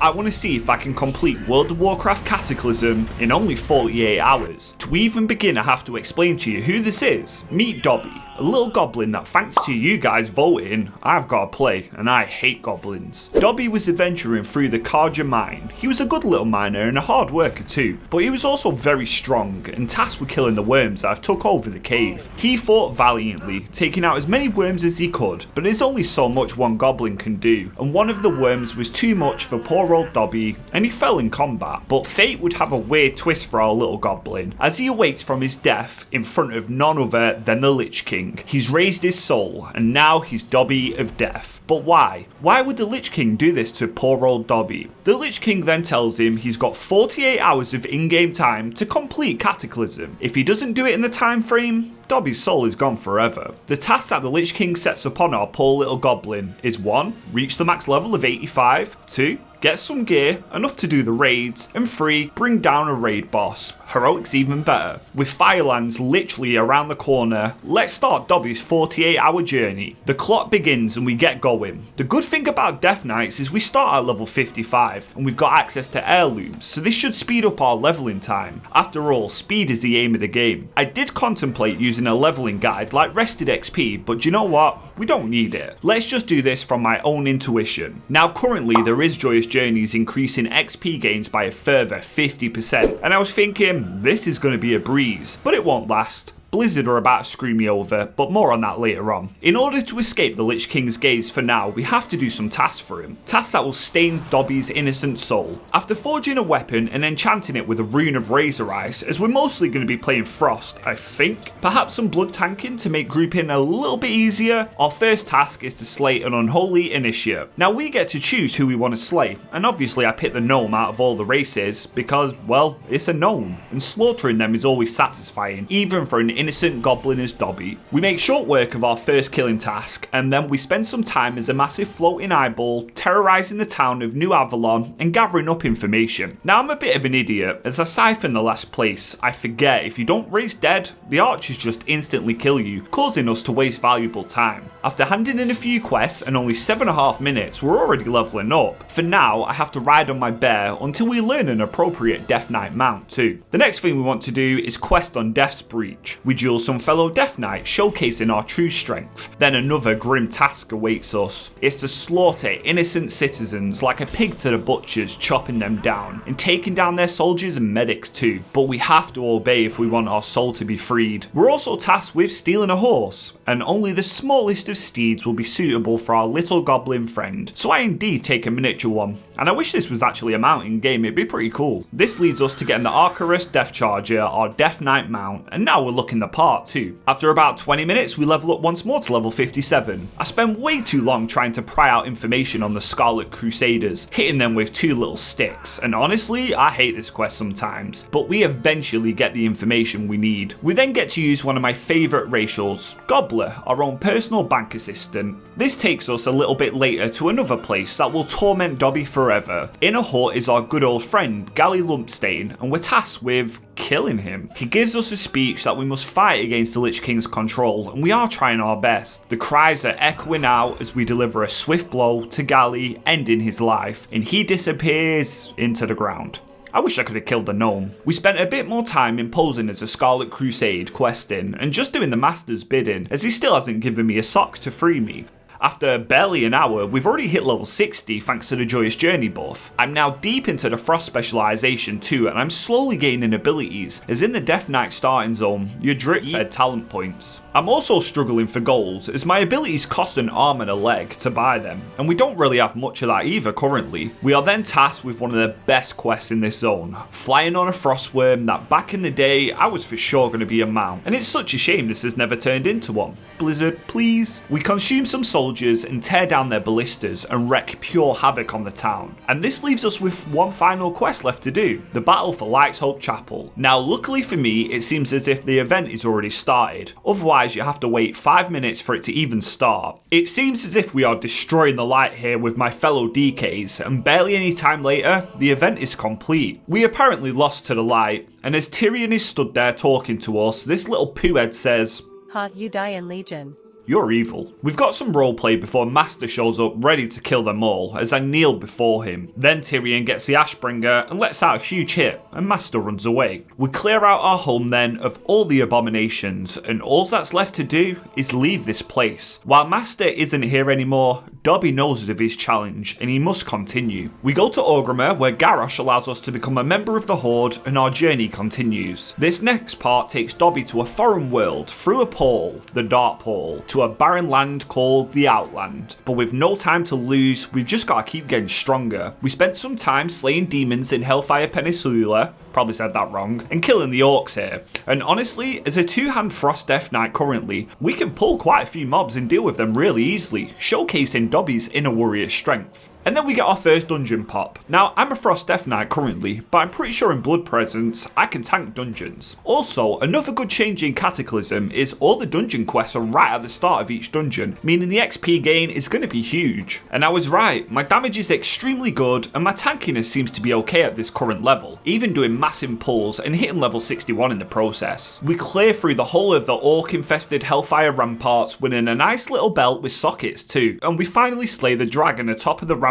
I want to see if I can complete World of Warcraft Cataclysm in only 48 hours. To even begin, I have to explain to you who this is. Meet Dobby, a little goblin that thanks to you guys voting, I've got to play, and I hate goblins. Dobby was adventuring through the Karja mine. He was a good little miner and a hard worker too, but he was also very strong and tasked with killing the worms that have took over the cave. He fought valiantly, taking out as many worms as he could, but there's only so much one goblin can do, and one of the worms was too much for poor old Dobby, and he fell in combat. But fate would have a weird twist for our little goblin, as he awakes from his death in front of none other than the Lich King. He's raised his soul, and now he's Dobby of Death. But why? Why would the Lich King do this to poor old Dobby? The Lich King then tells him he's got 48 hours of in-game time to complete Cataclysm. If he doesn't do it in the time frame, Dobby's soul is gone forever. The task that the Lich King sets upon our poor little goblin is 1. Reach the max level of 85, 2. Get some gear, enough to do the raids, and 3. Bring down a raid boss. Heroic's even better. With Firelands literally around the corner, let's start Dobby's 48-hour journey. The clock begins and we get going. The good thing about Deathknights is we start at level 55 and we've got access to heirlooms, so this should speed up our leveling time. After all, speed is the aim of the game. I did contemplate using a leveling guide like Rested XP, but do you know what? We don't need it. Let's just do this from my own intuition. Now currently there is Joyous Journeys increasing XP gains by a further 50%, and I was thinking this is going to be a breeze, but it won't last. Blizzard are about to screw me over, but more on that later on. In order to escape the Lich King's gaze for now, we have to do some tasks for him. Tasks that will stain Dobby's innocent soul. After forging a weapon and enchanting it with a rune of Razor Ice, as we're mostly going to be playing Frost, I think. Perhaps some blood tanking to make grouping a little bit easier. Our first task is to slay an unholy initiate. Now we get to choose who we want to slay, and obviously I picked the gnome out of all the races because, well, it's a gnome, and slaughtering them is always satisfying, even for an innocent goblin as Dobby. We make short work of our first killing task, and then we spend some time as a massive floating eyeball terrorising the town of New Avalon and gathering up information. Now I'm a bit of an idiot, as I siphon the last place. I forget if you don't raise dead, the archers just instantly kill you, causing us to waste valuable time. After handing in a few quests and only 7.5 minutes, we're already leveling up. For now, I have to ride on my bear until we learn an appropriate Deathknight mount too. The next thing we want to do is quest on Death's Breach. We duel some fellow Deathknights, showcasing our true strength. Then another grim task awaits us. It's to slaughter innocent citizens like a pig to the butchers, chopping them down and taking down their soldiers and medics too. But we have to obey if we want our soul to be freed. We're also tasked with stealing a horse, and only the smallest of steeds will be suitable for our little goblin friend. So I indeed take a miniature one, and I wish this was actually a mount in game, it'd be pretty cool. This leads us to getting the Arcarus Death Charger, our Deathknight mount, and now we're looking the part too. After about 20 minutes we level up once more to level 57. I spent way too long trying to pry out information on the Scarlet Crusaders, hitting them with 2 little sticks, and honestly I hate this quest sometimes, but we eventually get the information we need. We then get to use one of my favourite racials, Gobbler, our own personal bank assistant. This takes us a little bit later to another place that will torment Dobby forever. In a hut is our good old friend Gally Lumpstain, and we're tasked with killing him. He gives us a speech that we must fight against the Lich King's control, and we are trying our best. The cries are echoing out as we deliver a swift blow to Gally, ending his life, and he disappears into the ground. I wish I could have killed the gnome. We spent a bit more time imposing as a Scarlet Crusade questing and just doing the master's bidding, as he still hasn't given me a sock to free me. After barely an hour, we've already hit level 60 thanks to the Joyous Journey buff. I'm now deep into the Frost specialisation too, and I'm slowly gaining abilities, as in the Deathknight starting zone, you're drip-fed talent points. I'm also struggling for gold, as my abilities cost an arm and a leg to buy them, and we don't really have much of that either currently. We are then tasked with one of the best quests in this zone, flying on a frostworm that back in the day I was for sure going to be a mount, and it's such a shame this has never turned into one. Blizzard, please. We consume some soldiers and tear down their ballistas and wreak pure havoc on the town, and this leaves us with one final quest left to do, the battle for Light's Hope Chapel. Now luckily for me, it seems as if the event is already started, otherwise you have to wait 5 minutes for it to even start. It seems as if we are destroying the light here with my fellow DKs, and barely any time later, the event is complete. We apparently lost to the light, and as Tyrion is stood there talking to us, this little poohead says, "Ha, you die in Legion." you're evil. We've got some roleplay before Master shows up ready to kill them all as I kneel before him. Then Tyrion gets the Ashbringer and lets out a huge hit and Master runs away. We clear out our home then of all the abominations and all that's left to do is leave this place. While Master isn't here anymore, Dobby knows of his challenge and he must continue. We go to Orgrimmar where Garrosh allows us to become a member of the Horde and our journey continues. This next part takes Dobby to a foreign world through a portal, the Dark Portal, to a barren land called the Outland. But with no time to lose, we've just got to keep getting stronger. We spent some time slaying demons in Hellfire Peninsula, probably said that wrong, and killing the orcs here. And honestly, as a two-hand Frost Deathknight currently, we can pull quite a few mobs and deal with them really easily, showcasing Dobby's inner warrior strength. And then we get our first dungeon pop. Now, I'm a Frost Deathknight currently, but I'm pretty sure in Blood Presence, I can tank dungeons. Also, another good change in Cataclysm is all the dungeon quests are right at the start of each dungeon, meaning the XP gain is going to be huge. And I was right, my damage is extremely good and my tankiness seems to be okay at this current level, even doing massive pulls and hitting level 61 in the process. We clear through the whole of the orc-infested Hellfire ramparts, winning a nice little belt with sockets too, and we finally slay the dragon atop of the ramparts,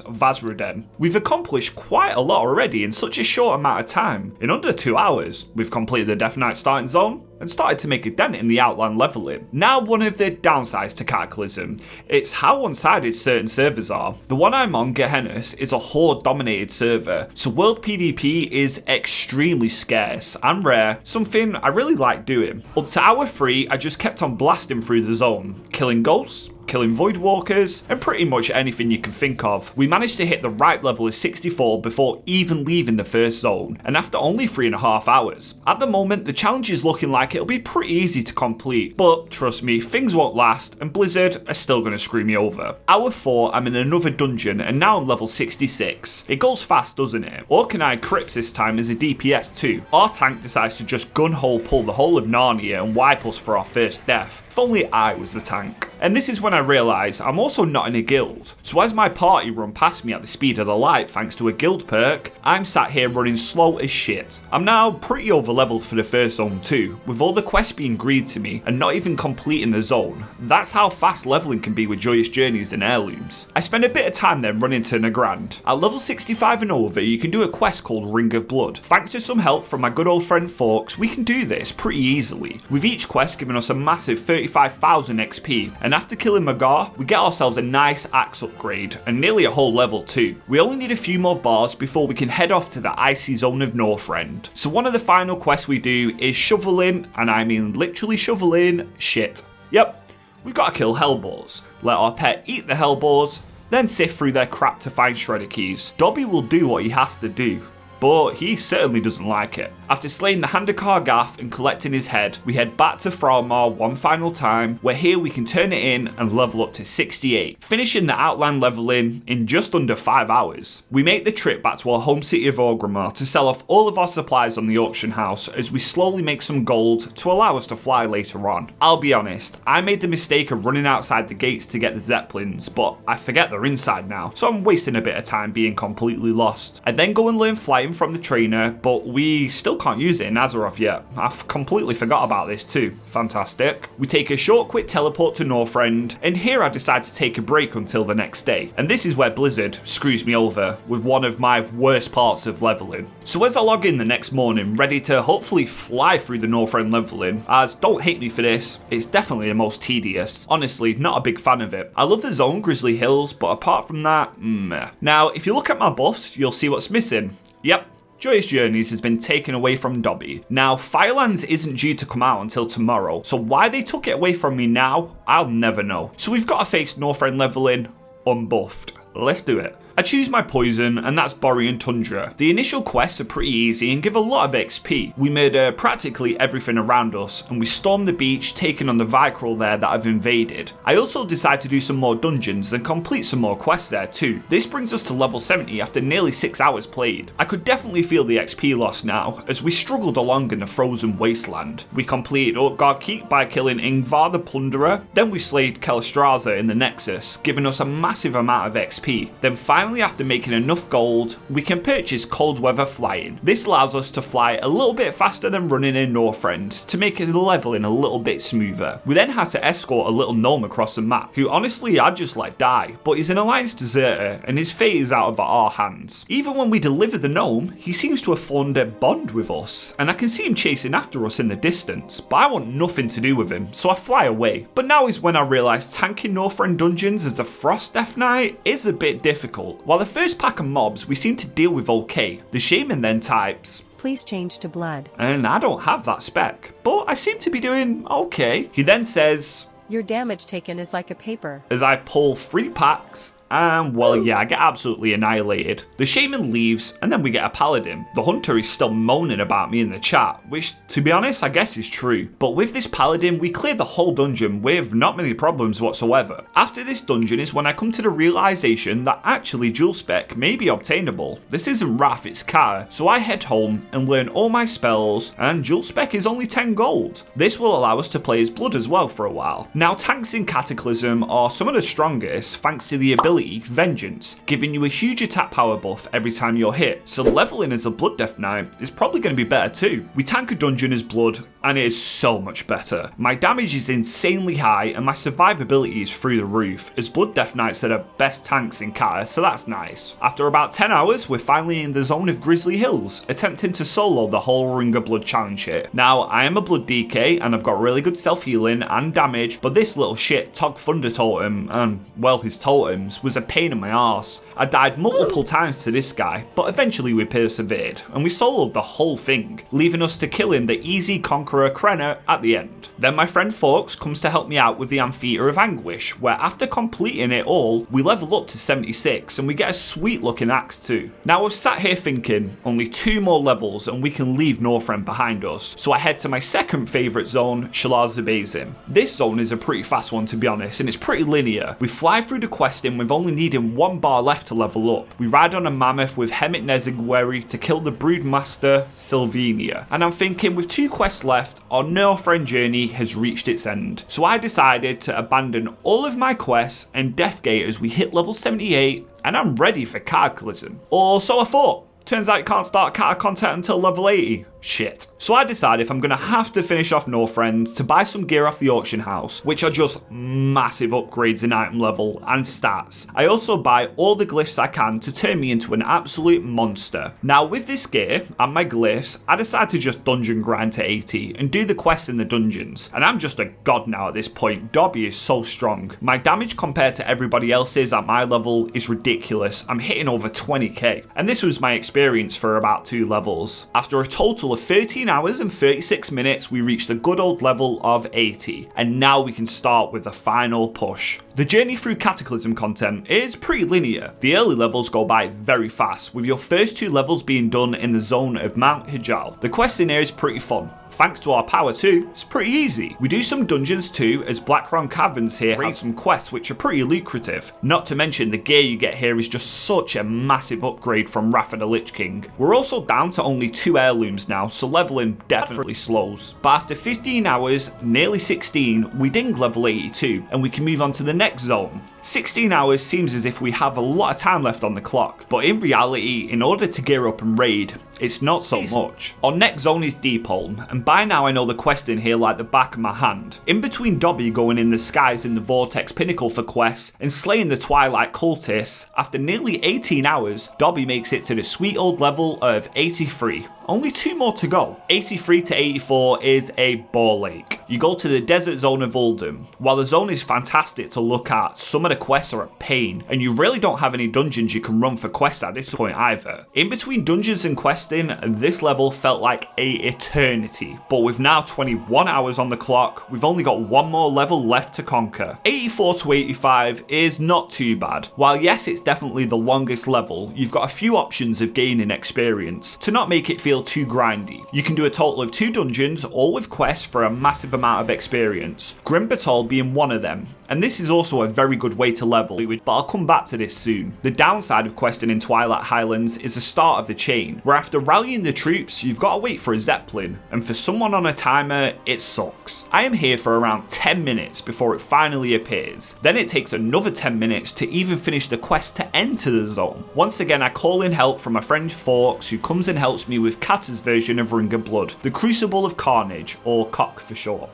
Vazraden. We've accomplished quite a lot already in such a short amount of time. In under 2 hours, we've completed the Deathknight starting zone and started to make a dent in the Outland leveling. Now, one of the downsides to Cataclysm, it's how one-sided certain servers are. The one I'm on, Gehenna's, is a Horde-dominated server, so world PvP is extremely scarce and rare, something I really like doing. Up to hour 3, I just kept on blasting through the zone, killing ghosts, killing void walkers, and pretty much anything you can think of. We managed to hit the right level of 64 before even leaving the first zone, and after only 3.5 hours. At the moment, the challenge is looking like it'll be pretty easy to complete, but trust me, things won't last, and Blizzard are still going to screw me over. Hour 4, I'm in another dungeon, and now I'm level 66. It goes fast, doesn't it? Orc and I Crips this time as a DPS too. Our tank decides to just gun-hole pull the whole of Narnia and wipe us for our first death. If only I was the tank. And this is when I realise I'm also not in a guild. So as my party run past me at the speed of the light thanks to a guild perk, I'm sat here running slow as shit. I'm now pretty over leveled for the first zone too, with all the quests being greed to me and not even completing the zone. That's how fast leveling can be with Joyous Journeys and Heirlooms. I spent a bit of time then running to Nagrand. At level 65 and over, you can do a quest called Ring of Blood. Thanks to some help from my good old friend Forks, we can do this pretty easily, with each quest giving us a massive 35,000 XP, and after killing Magar, we get ourselves a nice axe upgrade, and nearly a whole level too. We only need a few more bars before we can head off to the icy zone of Northrend. So one of the final quests we do is shoveling, and I mean literally shoveling, shit. Yep, we've got to kill Hellboars, let our pet eat the Hellboars, then sift through their crap to find Shredder keys. Dobby will do what he has to do, but he certainly doesn't like it. After slaying the Handakar Gaff and collecting his head, we head back to Thralmar one final time, where here we can turn it in and level up to 68, finishing the Outland leveling in just under 5 hours. We make the trip back to our home city of Orgrimmar to sell off all of our supplies on the auction house as we slowly make some gold to allow us to fly later on. I'll be honest, I made the mistake of running outside the gates to get the Zeppelins, but I forget they're inside now, so I'm wasting a bit of time being completely lost. I then go and learn flying from the trainer, but we still can't use it in Azeroth yet. I've completely forgot about this too. Fantastic. We take a short quick teleport to Northrend, and here I decide to take a break until the next day. And this is where Blizzard screws me over with one of my worst parts of leveling. So as I log in the next morning, ready to hopefully fly through the Northrend leveling, as don't hate me for this, it's definitely the most tedious. Honestly, not a big fan of it. I love the zone Grizzly Hills, but apart from that, meh. Now, if you look at my buffs, you'll see what's missing. Yep. Joyous Journeys has been taken away from Dobby. Now, Firelands isn't due to come out until tomorrow, so why they took it away from me now, I'll never know. So we've got to face Northrend leveling unbuffed. Let's do it. I choose my poison, and that's Borean Tundra. The initial quests are pretty easy and give a lot of XP. We murder practically everything around us, and we storm the beach, taking on the Vicryll there that I've invaded. I also decide to do some more dungeons and complete some more quests there too. This brings us to level 70 after nearly 6 hours played. I could definitely feel the XP loss now, as we struggled along in the frozen wasteland. We completed Utgard Keep by killing Ingvar the Plunderer, then we slayed Alysrazor in the Nexus, giving us a massive amount of XP. Then finally finally, after making enough gold, we can purchase cold weather flying. This allows us to fly a little bit faster than running in Northrend to make the leveling a little bit smoother. We then had to escort a little gnome across the map, who honestly I'd just let die, but he's an Alliance deserter and his fate is out of our hands. Even when we deliver the gnome, he seems to have formed a bond with us, and I can see him chasing after us in the distance, but I want nothing to do with him, so I fly away. But now is when I realise tanking Northrend dungeons as a Frost Deathknight is a bit difficult. While the first pack of mobs we seem to deal with okay, the shaman then types, "Please change to blood." And I don't have that spec, but I seem to be doing okay. He then says, "Your damage taken is like a paper." As I pull 3 packs, and well, yeah, I get absolutely annihilated. The shaman leaves, and then we get a paladin. The hunter is still moaning about me in the chat, which, to be honest, I guess is true. But with this paladin, we cleared the whole dungeon with not many problems whatsoever. After this dungeon is when I come to the realization that actually dual spec may be obtainable. This isn't Wrath, it's Kara, so I head home and learn all my spells, and dual spec is only 10 gold. This will allow us to play as Blood as well for a while. Now, tanks in Cataclysm are some of the strongest thanks to the ability Vengeance, giving you a huge attack power buff every time you're hit, so leveling as a Blood Deathknight is probably going to be better too. We tank a dungeon as Blood, and it is so much better. My damage is insanely high, and my survivability is through the roof, as Blood Deathknights are the best tanks in Kata, so that's nice. After about 10 hours, we're finally in the zone of Grizzly Hills, attempting to solo the whole Ring of Blood challenge here. Now, I am a Blood DK, and I've got really good self-healing and damage, but this little shit Tog Thunder Totem, and well, his totems, was a pain in my arse. I died multiple times to this guy, but eventually we persevered, and we soloed the whole thing, leaving us to killing the easy conqueror Krenner at the end. Then my friend Forks comes to help me out with the Amphitheater of Anguish, where after completing it all, we level up to 76, and we get a sweet looking axe too. Now I've sat here thinking, only 2 more levels and we can leave Northrend behind us, so I head to my second favourite zone, Shalazabazim. This zone is a pretty fast one to be honest, and it's pretty linear. We fly through the questing with only needing 1 bar left to level up. We ride on a mammoth with Hemet Nezigweri to kill the Broodmaster Sylvania, and I'm thinking with 2 quests left, our Northrend journey has reached its end. So I decided to abandon all of my quests and Deathgate as we hit level 78, and I'm ready for Cataclysm. Or so I thought. Turns out you can't start Cata content until level 80. Shit. So I decided if I'm going to have to finish off Northrend to buy some gear off the auction house, which are just massive upgrades in item level and stats. I also buy all the glyphs I can to turn me into an absolute monster. Now with this gear and my glyphs, I decided to just dungeon grind to 80 and do the quests in the dungeons. And I'm just a god now at this point. Dobby is so strong. My damage compared to everybody else's at my level is ridiculous. I'm hitting over 20k. And this was my experience for about 2 levels. After a total of 13 hours and 36 minutes, we reached the good old level of 80, and now we can start with the final push. The journey through Cataclysm content is pretty linear. The early levels go by very fast, with your first 2 levels being done in the zone of Mount Hyjal. The quest in here is pretty fun. Thanks to our power too, it's pretty easy. We do some dungeons too, as Blackrock Caverns here has some quests which are pretty lucrative. Not to mention the gear you get here is just such a massive upgrade from Wrath of the Lich King. We're also down to only 2 heirlooms now, so leveling definitely slows. But after 15 hours, nearly 16, we ding level 82, and we can move on to the next zone. 16 hours seems as if we have a lot of time left on the clock, but in reality, in order to gear up and raid, it's not so much. Our next zone is Deepholm, and by now I know the quest in here like the back of my hand. In between Dobby going in the skies in the Vortex Pinnacle for quests and slaying the Twilight cultists, after nearly 18 hours, Dobby makes it to the sweet old level of 83. Only 2 more to go. 83 to 84 is a ball ache. You go to the desert zone of Uldum. While the zone is fantastic to look at, some of the quests are a pain, and you really don't have any dungeons you can run for quests at this point either. In between dungeons and questing, this level felt like a eternity, but with now 21 hours on the clock, we've only got 1 more level left to conquer. 84 to 85 is not too bad. While yes, it's definitely the longest level, you've got a few options of gaining experience to not make it feel too grindy. You can do a total of 2 dungeons, all with quests for a massive amount of experience, Grimbatol being one of them, and this is also a very good way to level, but I'll come back to this soon. The downside of questing in Twilight Highlands is the start of the chain, where after After rallying the troops, you've got to wait for a Zeppelin, and for someone on a timer, it sucks. I am here for around 10 minutes before it finally appears. Then it takes another 10 minutes to even finish the quest to enter the zone. Once again, I call in help from my friend Forks, who comes and helps me with Kata's version of Ring of Blood, the Crucible of Carnage, or COC for short.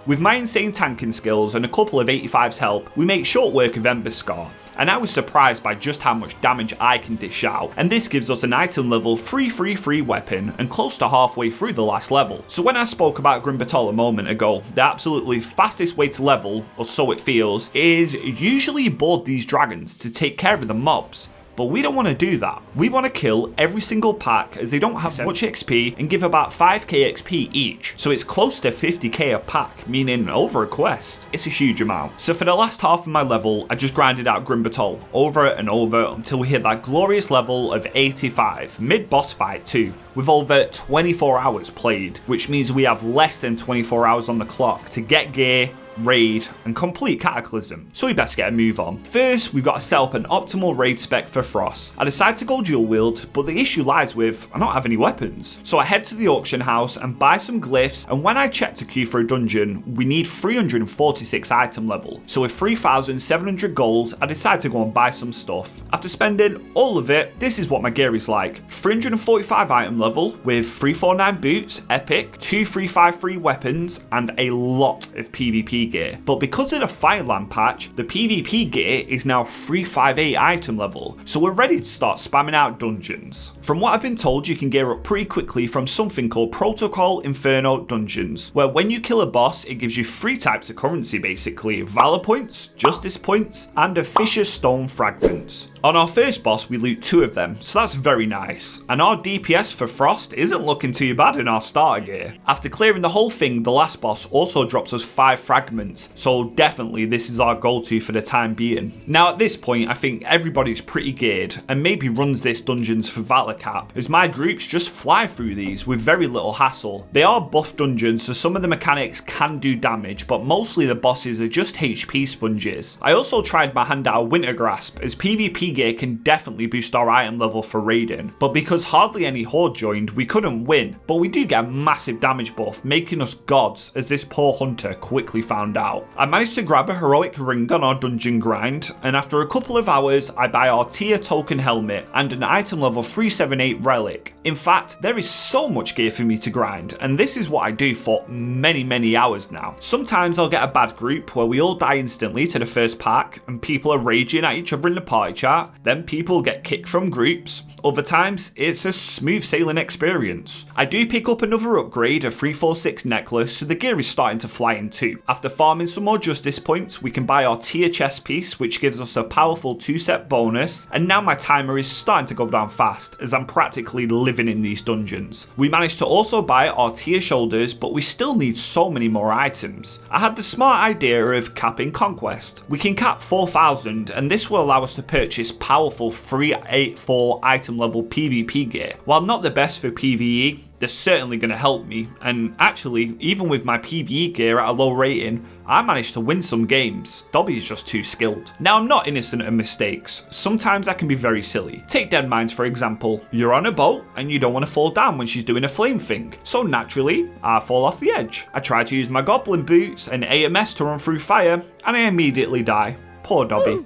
With my insane tanking skills and a couple of 85's help, we make short work of Ember Scar, and I was surprised by just how much damage I can dish out, and this gives us an item level 333 weapon and close to halfway through the last level. So when I spoke about Grimbatol a moment ago, the absolutely fastest way to level, or so it feels, is usually board these dragons to take care of the mobs. But we don't want to do that. We want to kill every single pack as they don't have much XP and give about 5k XP each. So it's close to 50k a pack, meaning over a quest. It's a huge amount. So for the last half of my level, I just grinded out Grimbatol over and over until we hit that glorious level of 85, mid-boss fight too, with over 24 hours played, which means we have less than 24 hours on the clock to get gear, raid, and complete Cataclysm, so we best get a move on. First, we've got to set up an optimal raid spec for Frost. I decide to go dual wield, but the issue lies with I don't have any weapons. So I head to the auction house and buy some glyphs, and when I check to queue for a dungeon, we need 346 item level. So with 3,700 gold, I decide to go and buy some stuff. After spending all of it, this is what my gear is like. 345 item level with 349 boots, epic, 2353 weapons, and a lot of PvP gear. But because of the Fireland patch, the PvP gear is now 358 item level, so we're ready to start spamming out dungeons. From what I've been told, you can gear up pretty quickly from something called Protocol Inferno dungeons, where when you kill a boss, it gives you 3 types of currency basically: Valor points, Justice points, and a Fisher's Stone fragments. On our first boss, we loot 2 of them, so that's very nice. And our DPS for Frost isn't looking too bad in our starter gear. After clearing the whole thing, the last boss also drops us 5 fragments, so definitely this is our go-to for the time being. Now at this point, I think everybody's pretty geared, and maybe runs this dungeons for Valor cap, as my groups just fly through these with very little hassle. They are buff dungeons, so some of the mechanics can do damage, but mostly the bosses are just HP sponges. I also tried my hand out Winter Grasp, as PvP gear can definitely boost our item level for raiding, but because hardly any horde joined, we couldn't win, but we do get a massive damage buff, making us gods, as this poor hunter quickly found out. I managed to grab a heroic ring on our dungeon grind, and after a couple of hours, I buy our tier token helmet and an item level 378 relic. In fact, there is so much gear for me to grind, and this is what I do for many hours now. Sometimes I'll get a bad group where we all die instantly to the first pack, and people are raging at each other in the party chat. Then people get kicked from groups. Other times, it's a smooth sailing experience. I do pick up another upgrade, a 346 necklace, so the gear is starting to fly in too. After farming some more justice points, we can buy our tier chest piece, which gives us a powerful 2-set bonus, and now my timer is starting to go down fast, as I'm practically living in these dungeons. We managed to also buy our tier shoulders, but we still need so many more items. I had the smart idea of capping conquest. We can cap 4,000, and this will allow us to purchase powerful 384 item level PvP gear. While not the best for PvE, they're certainly going to help me, and actually, even with my PvE gear at a low rating, I managed to win some games. Dobby's just too skilled. Now, I'm not innocent of mistakes. Sometimes I can be very silly. Take Deadmines for example. You're on a boat and you don't want to fall down when she's doing a flame thing, so naturally, I fall off the edge. I try to use my goblin boots and AMS to run through fire, and I immediately die. Poor Dobby.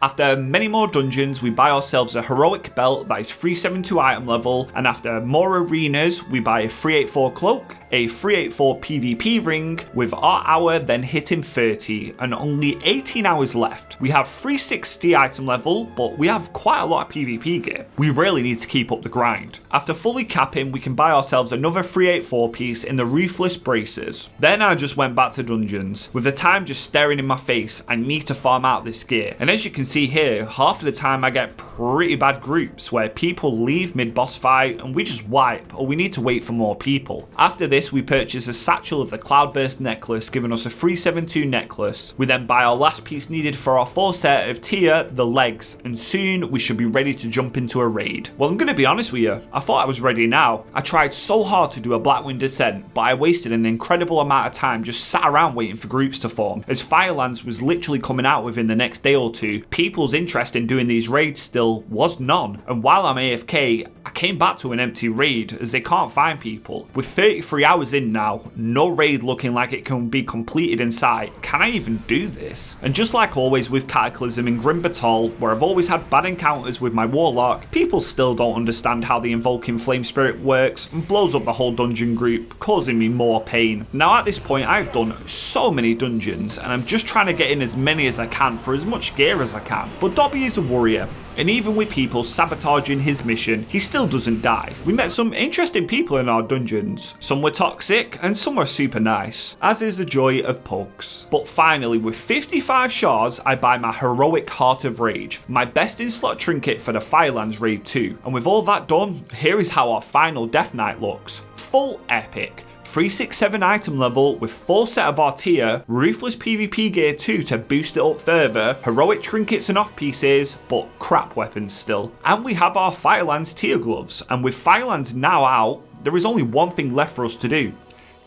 After many more dungeons, we buy ourselves a heroic belt that is 372 item level, and after more arenas, we buy a 384 cloak, a 384 PvP ring, with our hour then hitting 30 and only 18 hours left. We have 360 item level, but we have quite a lot of PvP gear. We really need to keep up the grind. After fully capping, we can buy ourselves another 384 piece in the Ruthless Braces. Then I just went back to dungeons. With the time just staring in my face, I need to farm out this gear. And as you can see here, half of the time I get pretty bad groups where people leave mid-boss fight and we just wipe, or we need to wait for more people. After this, we purchase a satchel of the Cloudburst necklace, giving us a 372 necklace. We then buy our last piece needed for our full set of tier, the legs, and soon we should be ready to jump into a raid. Well, I'm going to be honest with you, I thought I was ready now. I tried so hard to do a Blackwing Descent, but I wasted an incredible amount of time just sat around waiting for groups to form, as Firelands was literally coming out within the next day or two. People's interest in doing these raids still was none, and while I'm AFK, I came back to an empty raid as they can't find people. With 33 hours in now, no raid looking like it can be completed in sight, can I even do this? And just like always with Cataclysm in Grim Batol, where I've always had bad encounters with my Warlock, people still don't understand how the Invoking Flame Spirit works and blows up the whole dungeon group, causing me more pain. Now at this point I've done so many dungeons and I'm just trying to get in as many as I can for as much gear as I can. But Dobby is a warrior, and even with people sabotaging his mission, he still doesn't die. We met some interesting people in our dungeons. Some were toxic and some were super nice, as is the joy of pugs. But finally, with 55 shards, I buy my heroic Heart of Rage, my best in slot trinket for the Firelands raid 2. And with all that done, here is how our final Deathknight looks. Full epic. 367 item level with 4 set of our tier, ruthless PvP gear 2 to boost it up further, heroic trinkets and off pieces, but crap weapons still. And we have our Firelands tier gloves, and with Firelands now out, there is only one thing left for us to do: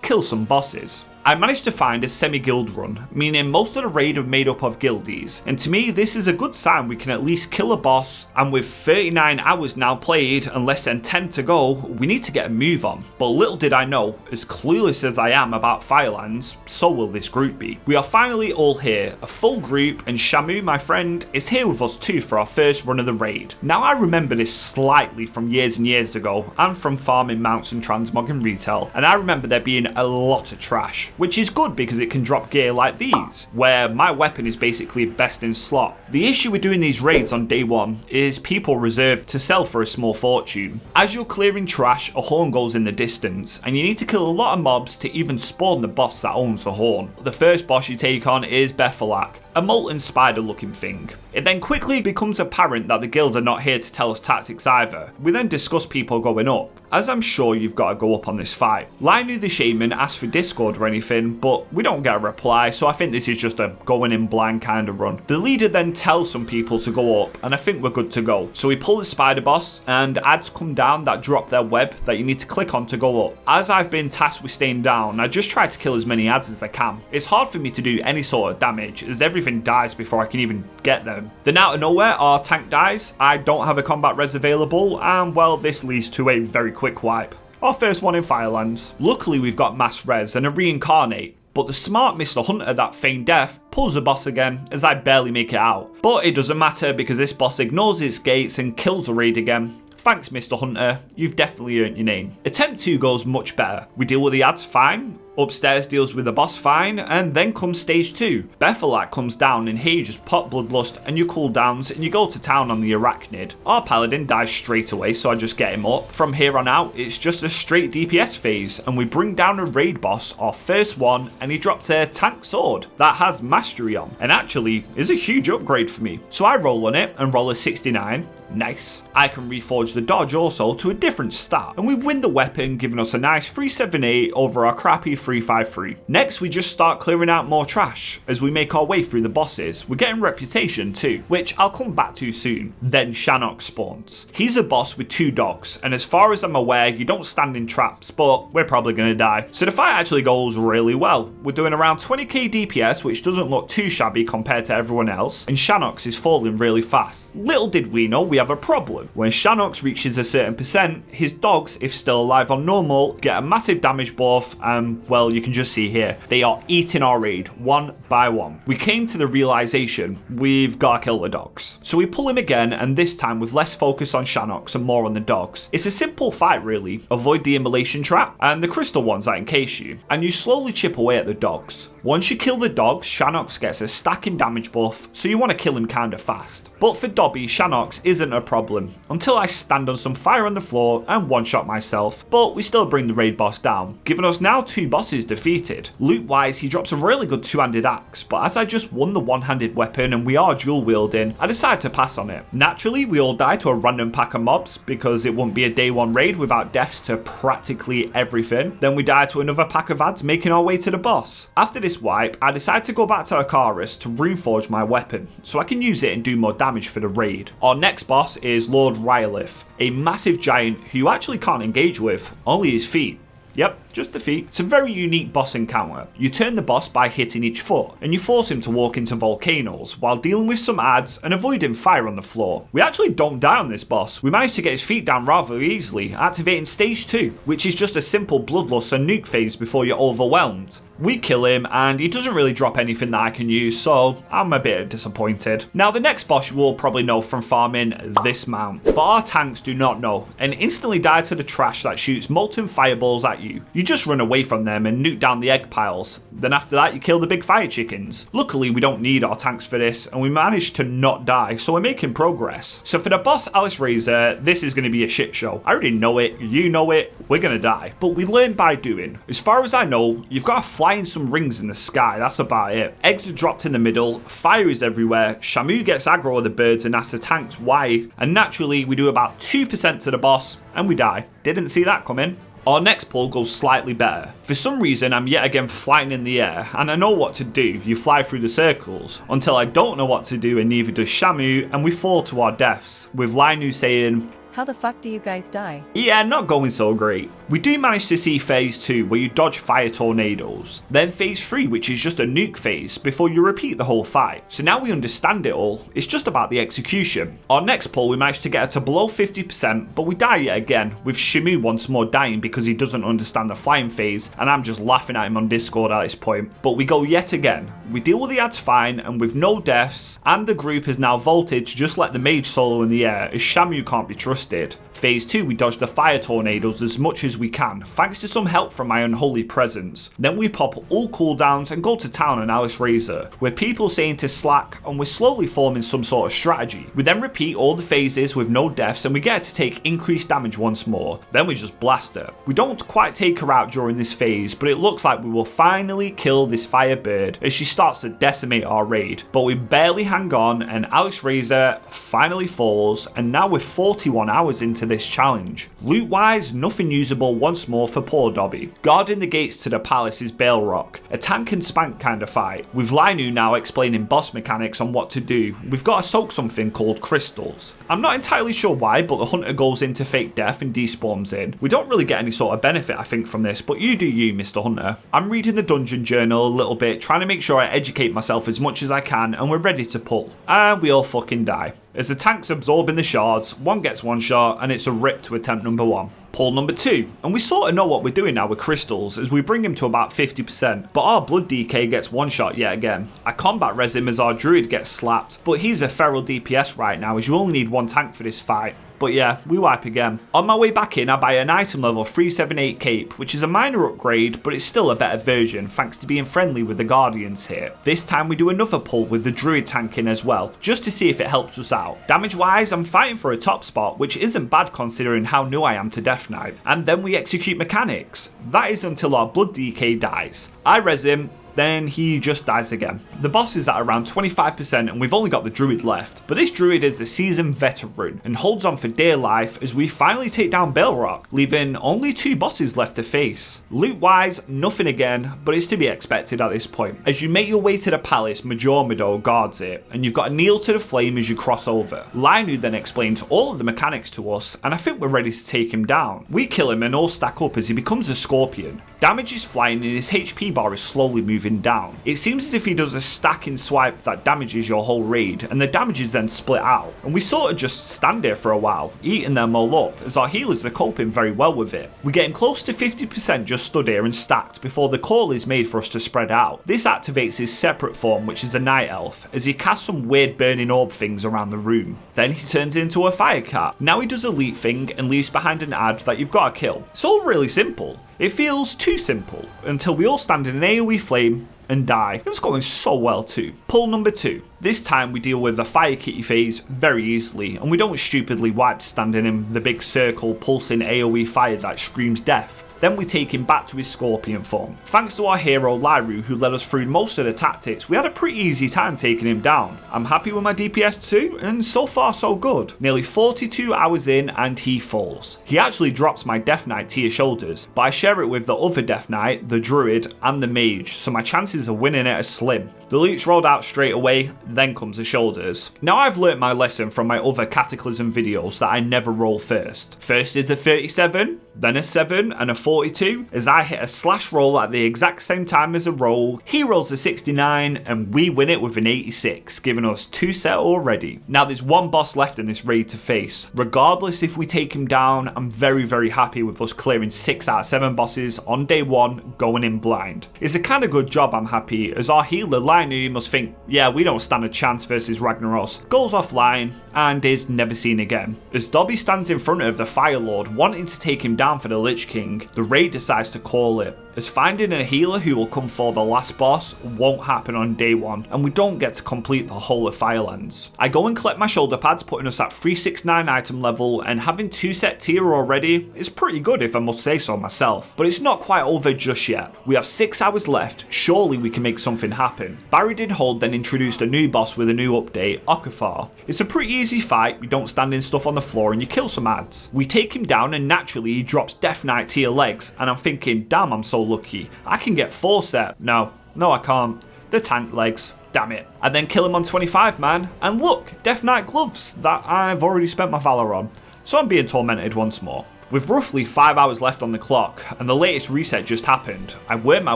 kill some bosses. I managed to find a semi-guild run, meaning most of the raid are made up of guildies, and to me this is a good sign we can at least kill a boss, and with 39 hours now played and less than 10 to go, we need to get a move on. But little did I know, as clueless as I am about Firelands, so will this group be. We are finally all here, a full group, and Shamu, my friend, is here with us too for our first run of the raid. Now I remember this slightly from years and years ago, and from farming mounts and transmogging retail, and I remember there being a lot of trash. Which is good because it can drop gear like these, where my weapon is basically best in slot. The issue with doing these raids on day one is people reserve to sell for a small fortune. As you're clearing trash, a horn goes in the distance, and you need to kill a lot of mobs to even spawn the boss that owns the horn. The first boss you take on is Beth'tilac, a molten spider looking thing. It then quickly becomes apparent that the guild are not here to tell us tactics either. We then discuss people going up, as I'm sure you've got to go up on this fight. Linu the shaman asked for Discord or anything, but we don't get a reply, so I think this is just a going in blind kind of run. The leader then tells some people to go up, and I think we're good to go. So we pull the spider boss, and ads come down that drop their web that you need to click on to go up. As I've been tasked with staying down, I just try to kill as many ads as I can. It's hard for me to do any sort of damage, as everything dies before I can even get them. Then out of nowhere, our tank dies. I don't have a combat res available, and well, this leads to a very quick wipe. Our first one in Firelands. Luckily we've got mass res and a reincarnate, but the smart Mr. Hunter that feigned death pulls the boss again as I barely make it out. But it doesn't matter because this boss ignores his gates and kills the raid again. Thanks Mr. Hunter, you've definitely earned your name. Attempt 2 goes much better. We deal with the ads fine, upstairs deals with the boss fine, and then comes stage 2. Beth'tilac comes down and here you just pop bloodlust and you cooldowns and you go to town on the arachnid. Our paladin dies straight away, so I just get him up. From here on out, it's just a straight DPS phase, and we bring down a raid boss, our first one, and he drops a tank sword that has mastery on, and actually is a huge upgrade for me. So I roll on it and roll a 69. Nice. I can reforge the dodge also to a different stat, and we win the weapon, giving us a nice 378 over our crappy 353. Next we just start clearing out more trash as we make our way through the bosses. We're getting reputation too, which I'll come back to soon. Then Shannox spawns. He's a boss with 2 dogs, and as far as I'm aware you don't stand in traps, but we're probably going to die. So the fight actually goes really well. We're doing around 20k DPS, which doesn't look too shabby compared to everyone else, and Shannox is falling really fast. Little did we know we have a problem. When Shannox reaches a certain percent, his dogs, if still alive on normal, get a massive damage buff, and well, you can just see here, they are eating our raid one by one. We came to the realization we've got to kill the dogs. So we pull him again, and this time with less focus on Shannox and more on the dogs. It's a simple fight really. Avoid the immolation trap and the crystal ones that encase you, and you slowly chip away at the dogs. Once you kill the dogs, Shannox gets a stacking damage buff, so you want to kill him kinda fast. But for Dobby, Shannox isn't a problem, until I stand on some fire on the floor and one-shot myself, but we still bring the raid boss down, giving us now 2 bosses defeated. Loot wise, he drops a really good 2-handed axe, but as I just won the one-handed weapon and we are dual wielding, I decided to pass on it. Naturally, we all die to a random pack of mobs, because it wouldn't be a day 1 raid without deaths to practically everything. Then we die to another pack of ads, making our way to the boss. After this wipe, I decided to go back to Akaris to reforge my weapon, so I can use it and do more damage for the raid. Our next boss is Lord Rhyolith, a massive giant who you actually can't engage with, only his feet. Yep, just defeat. It's a very unique boss encounter. You turn the boss by hitting each foot, and you force him to walk into volcanoes while dealing with some adds and avoiding fire on the floor. We actually don't die on this boss. We managed to get his feet down rather easily, activating stage 2, which is just a simple bloodlust and nuke phase before you're overwhelmed. We kill him and he doesn't really drop anything that I can use, so I'm a bit disappointed. Now the next boss you will probably know from farming this mount, but our tanks do not know and instantly die to the trash that shoots molten fireballs at you. You just run away from them and nuke down the egg piles. Then after that you kill the big fire chickens. Luckily we don't need our tanks for this and we managed to not die, so we're making progress. So for the boss Alysrazor, this is going to be a shit show. I already know it, you know it, we're going to die. But we learn by doing. As far as I know, you've got to fly in some rings in the sky, that's about it. Eggs are dropped in the middle, fire is everywhere, Shamu gets aggro of the birds and asks the tanks why, and naturally we do about 2% to the boss and we die. Didn't see that coming. Our next pull goes slightly better. For some reason I'm yet again flying in the air and I know what to do, you fly through the circles, until I don't know what to do and neither does Shamu and we fall to our deaths, with Lainu saying, "How the fuck do you guys die?" Yeah, not going so great. We do manage to see phase 2 where you dodge fire tornadoes. Then phase 3 which is just a nuke phase before you repeat the whole fight. So now we understand it all, it's just about the execution. Our next pull we managed to get her to below 50% but we die yet again, with Shamu once more dying because he doesn't understand the flying phase and I'm just laughing at him on Discord at this point. But we go yet again. We deal with the ads fine and with no deaths, and the group has now vaulted to just let the mage solo in the air as Shamu can't be trusted. Phase 2 we dodge the fire tornadoes as much as we can, thanks to some help from my unholy presence. Then we pop all cooldowns and go to town on Alysrazor, with people saying to slack and we're slowly forming some sort of strategy. We then repeat all the phases with no deaths and we get her to take increased damage once more, then we just blast her. We don't quite take her out during this phase, but it looks like we will finally kill this fire bird as she starts to decimate our raid, but we barely hang on and Alysrazor finally falls, and now we're 41 hours into this challenge. Loot wise, nothing usable once more for poor Dobby. Guarding the gates to the palace is Baleroc, a tank and spank kind of fight, with Lainu now explaining boss mechanics on what to do. We've got to soak something called crystals. I'm not entirely sure why, but the hunter goes into fake death and despawns in. We don't really get any sort of benefit I think from this, but you do you, Mr. Hunter. I'm reading the dungeon journal a little bit, trying to make sure I educate myself as much as I can, and we're ready to pull. And we all fucking die. As the tanks absorbing the shards, one gets one shot and it's a rip to attempt number 1. Pull number 2, and we sort of know what we're doing now with crystals as we bring him to about 50%, but our blood DK gets one shot yet again. I combat res him as our druid gets slapped, but he's a feral DPS right now as you only need one tank for this fight. But yeah, we wipe again. On my way back in, I buy an item level 378 cape, which is a minor upgrade, but it's still a better version thanks to being friendly with the guardians here. This time we do another pull with the druid tanking as well, just to see if it helps us out. Damage wise, I'm fighting for a top spot, which isn't bad considering how new I am to Deathknight. And then we execute mechanics. That is until our blood DK dies. I res him, then he just dies again. The boss is at around 25% and we've only got the druid left, but this druid is the seasoned veteran and holds on for dear life as we finally take down Baleroc, leaving only 2 bosses left to face. Loot wise, nothing again, but it's to be expected at this point. As you make your way to the palace, Majormido guards it, and you've got to kneel to the flame as you cross over. Lainu then explains all of the mechanics to us, and I think we're ready to take him down. We kill him and all stack up as he becomes a scorpion. Damage is flying and his HP bar is slowly moving down. It seems as if he does a stacking swipe that damages your whole raid, and the damage is then split out. And we sort of just stand here for a while, eating them all up, as our healers are coping very well with it. We get him close to 50% just stood here and stacked before the call is made for us to spread out. This activates his separate form, which is a night elf, as he casts some weird burning orb things around the room. Then he turns into a fire cat. Now he does a leap thing and leaves behind an ad that you've got to kill. It's all really simple. It feels too simple, until we all stand in an AoE flame and die. It was going so well too. Pull number 2. This time we deal with the fire kitty phase very easily, and we don't stupidly wipe standing in the big circle pulsing AoE fire that screams death. Then we take him back to his scorpion form. Thanks to our hero Lyru, who led us through most of the tactics, we had a pretty easy time taking him down. I'm happy with my DPS too, and so far so good. Nearly 42 hours in and he falls. He actually drops my Deathknight to your shoulders, but I share it with the other Deathknight, the druid and the mage, so my chances of winning it are slim. The loot's rolled out straight away, then comes the shoulders. Now I've learnt my lesson from my other Cataclysm videos that I never roll first. First is a 37, then a 7 and a 4 42 as I hit a slash roll at the exact same time as a roll, he rolls a 69 and we win it with an 86, giving us 2 set already. Now there's one boss left in this raid to face. Regardless if we take him down, I'm very happy with us clearing 6 out of 7 bosses on day 1 going in blind. It's a kind of good job, I'm happy, as our healer Linu must think, yeah, we don't stand a chance versus Ragnaros, goes offline and is never seen again. As Dobby stands in front of the Fire Lord wanting to take him down for the Lich King, the raid decides to call it, as finding a healer who will come for the last boss won't happen on day 1 and we don't get to complete the whole of Firelands. I go and collect my shoulder pads, putting us at 369 item level, and having 2 set tier already is pretty good if I must say so myself, but it's not quite over just yet. We have 6 hours left, surely we can make something happen. Barrydin Hold then introduced a new boss with a new update, Okafor. It's a pretty easy fight, you don't stand in stuff on the floor and you kill some ads. We take him down and naturally he drops Deathknight tier legs and I'm thinking, damn, I'm so lucky. I can get 4 set. No I can't. The tank legs. Damn it. I then kill him on 25 man and look, Deathknight gloves that I've already spent my valor on. So I'm being tormented once more. With roughly 5 hours left on the clock, and the latest reset just happened, I worked my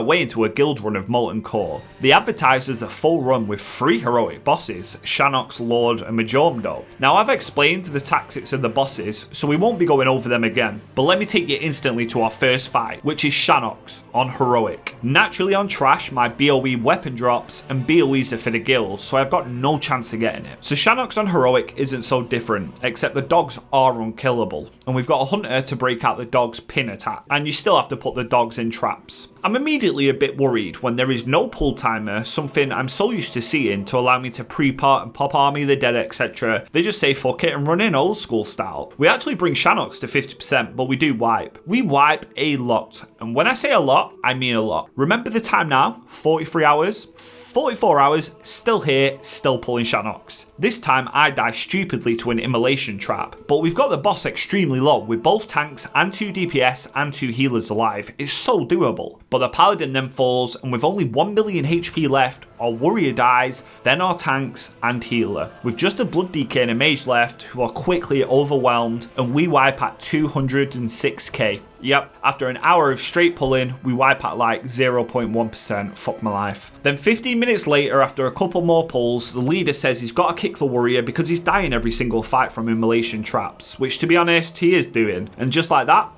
way into a guild run of Molten Core. They advertised as a full run with 3 heroic bosses, Shannox, Lord and Majormdo. Now I've explained the tactics of the bosses, so we won't be going over them again, but let me take you instantly to our first fight, which is Shannox on heroic. Naturally on trash, my BOE weapon drops, and BOEs are for the guild, so I've got no chance of getting it. So Shannox on heroic isn't so different, except the dogs are unkillable, and we've got a hunter to break out the dog's pin attack, and you still have to put the dogs in traps. I'm immediately a bit worried when there is no pull timer, something I'm so used to seeing to allow me to pre-part and pop Army of the Dead, etc. They just say fuck it and run in old school style. We actually bring Shannox to 50%, but we do wipe. We wipe a lot, and when I say a lot, I mean a lot. Remember the time now? 43 hours? 44 hours, still here, still pulling Shannox. This time I die stupidly to an immolation trap, but we've got the boss extremely low with both tanks and 2 DPS and 2 healers alive. It's so doable. But the paladin then falls, and with only 1 million HP left, our warrior dies, then our tanks and healer. With just a blood DK and a mage left, who are quickly overwhelmed, and we wipe at 206k. Yep, after an hour of straight pulling, we wipe at like 0.1%, fuck my life. Then 15 minutes later, after a couple more pulls, the leader says he's got to kick the warrior because he's dying every single fight from immolation traps, which to be honest, he is doing. And just like that,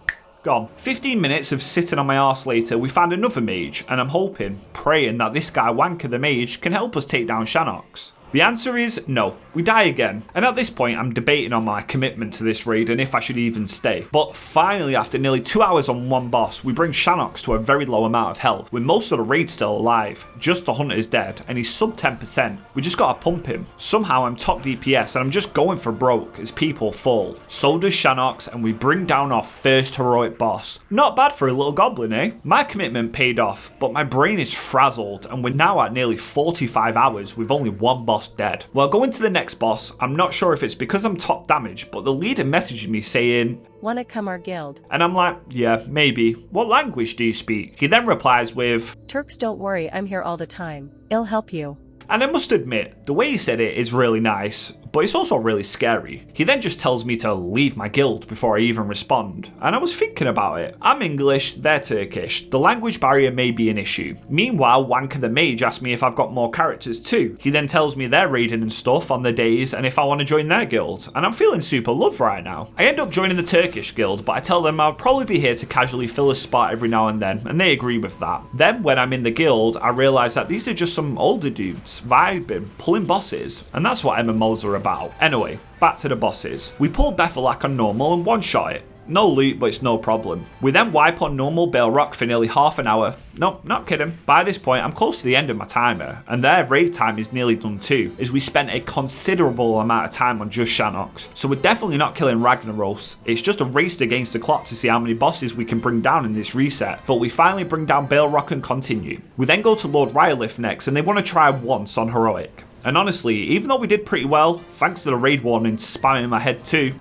gone. 15 minutes of sitting on my arse later, we found another mage, and I'm hoping, praying that this guy Wanker the mage can help us take down Shannox. The answer is no, we die again, and at this point I'm debating on my commitment to this raid and if I should even stay. But finally, after nearly 2 hours on one boss, we bring Shannox to a very low amount of health, with most of the raid still alive. Just the hunter's dead, and he's sub 10%. We just gotta pump him. Somehow I'm top DPS and I'm just going for broke as people fall. So does Shannox, and we bring down our first heroic boss. Not bad for a little goblin, eh? My commitment paid off, but my brain is frazzled, and we're now at nearly 45 hours with only one boss dead. Well, going to the next boss, I'm not sure if it's because I'm top damage, but the leader messaged me saying, "Wanna come our guild?" And I'm like, yeah, maybe. What language do you speak? He then replies with, "Turks, don't worry, I'm here all the time. I'll help you." And I must admit, the way he said it is really nice, but it's also really scary. He then just tells me to leave my guild before I even respond, and I was thinking about it. I'm English, they're Turkish. The language barrier may be an issue. Meanwhile, Wanker the Mage asked me if I've got more characters too. He then tells me they're raiding and stuff on the days and if I want to join their guild, and I'm feeling super love right now. I end up joining the Turkish guild, but I tell them I'll probably be here to casually fill a spot every now and then, and they agree with that. Then when I'm in the guild, I realise that these are just some older dudes, vibing, pulling bosses, and that's what MMOs are about. Anyway, back to the bosses. We pull Beth'tilac on normal and one-shot it. No loot, but it's no problem. We then wipe on normal Baleroc for nearly half an hour. Nope, not kidding. By this point, I'm close to the end of my timer, and their raid time is nearly done too, as we spent a considerable amount of time on just Shannox. So we're definitely not killing Ragnaros. It's just a race against the clock to see how many bosses we can bring down in this reset, but we finally bring down Baleroc and continue. We then go to Lord Rhyolith next, and they want to try once on heroic. And honestly, even though we did pretty well, thanks to the raid warning spamming in my head too,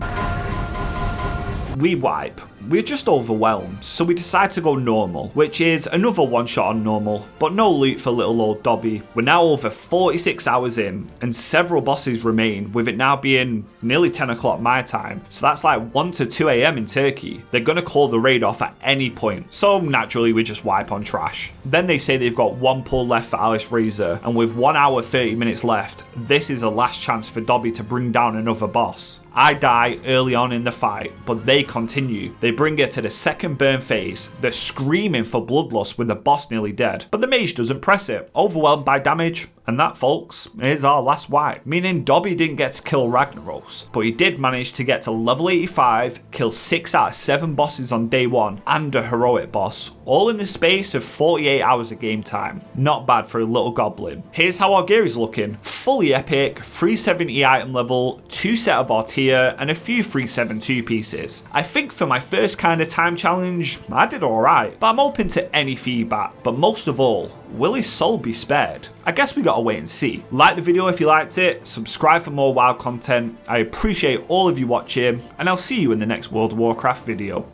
we wipe. We're just overwhelmed, so we decide to go normal, which is another one shot on normal, but no loot for little old Dobby. We're now over 46 hours in, and several bosses remain, with it now being nearly 10 o'clock my time, so that's like 1 to 2 AM in Turkey. They're gonna call the raid off at any point, so naturally we just wipe on trash. Then they say they've got one pull left for Alysrazor, and with 1 hour 30 minutes left, this is a last chance for Dobby to bring down another boss. I die early on in the fight, but they continue. They bring it to the second burn phase. They're screaming for bloodlust with the boss nearly dead, but the mage doesn't press it, overwhelmed by damage. And that, folks, is our last wipe. Meaning Dobby didn't get to kill Ragnaros, but he did manage to get to level 85, kill 6 out of 7 bosses on day 1, and a heroic boss, all in the space of 48 hours of game time. Not bad for a little goblin. Here's how our gear is looking. Fully epic, 370 item level, 2 set of Artia, and a few 372 pieces. I think for my first kind of time challenge, I did alright, but I'm open to any feedback. But most of all, will his soul be spared? I guess we gotta wait and see. Like the video if you liked it, subscribe for more WoW content. I appreciate all of you watching, and I'll see you in the next World of Warcraft video.